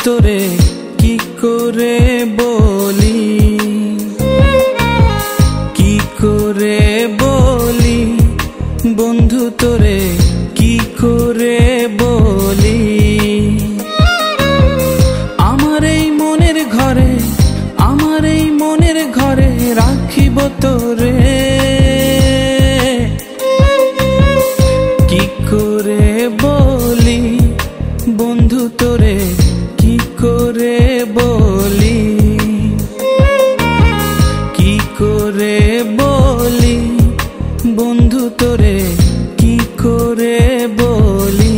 তোরে কি করে বলি, কি করে বলি বন্ধু তোরে কি করে বলি। আমার এই মনের ঘরে, আমার এই মনের ঘরে রাখিব তোরে, কি করে বলি বন্ধু তোরে কি করে বলি, কি করে বলি বন্ধু তোরে কি করে বলি।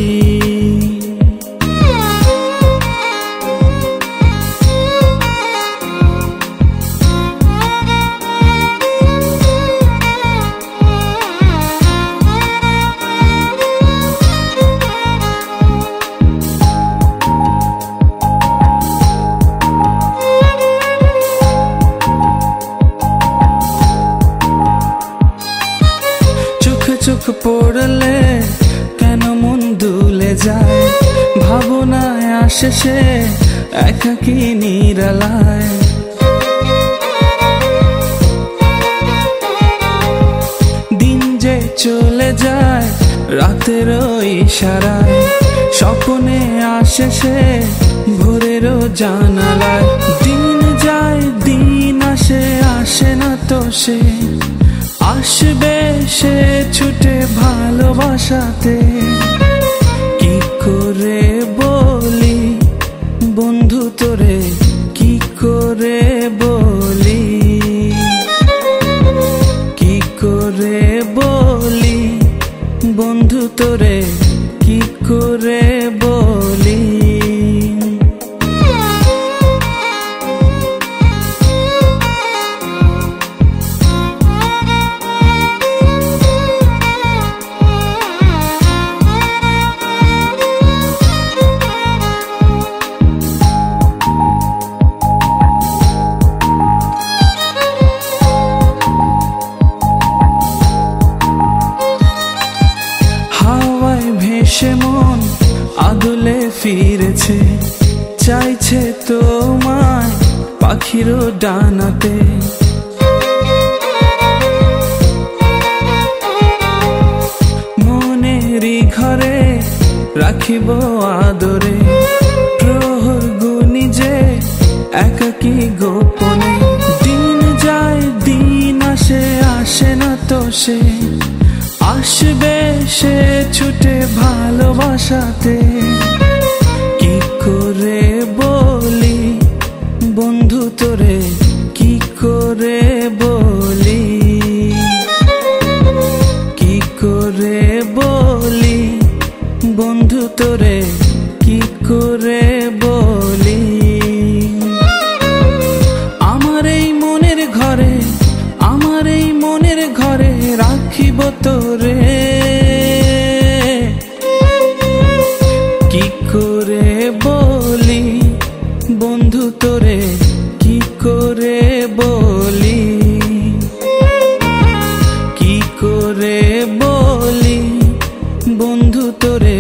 চোখ পড়লে কেন মন দুলে যায়, ভাবনায় আসে সে একাকী নিরালায়। দিন যে চলে যায় রাতের ইশারায়, স্বপ্নে আসে সে ভোরের জানালায়। দিন যায় দিন আসে, আসে না তো সে, আসবে সে ছুটে ভালোবাসাতে। কি করে বলি বন্ধু তোরে কি করে বলি, কি করে বলি বন্ধু তোরে কি করে বলি। ভেসে মন আদলে ফিরেছে, চাইছে তোমায় পাখির ডানাতে। মনেরই ঘরে রাখিব আদরে, প্রহর গুনি যে একাকী গোপনে। দিন যায় দিন আসে, আসে না তো সে, আসবে সে ছুটে ভালোবাসাতে। কি করে বলি বন্ধু তোরে কি করে বলি, কি করে বলি বন্ধু তোরে কি করে বলি। আমার এই মনের ঘরে, আমার এই মনের ঘরে রাখিব তোরে, কি করে বলি বন্ধু তোরে কি করে বলি, কি করে বলি বন্ধু তোরে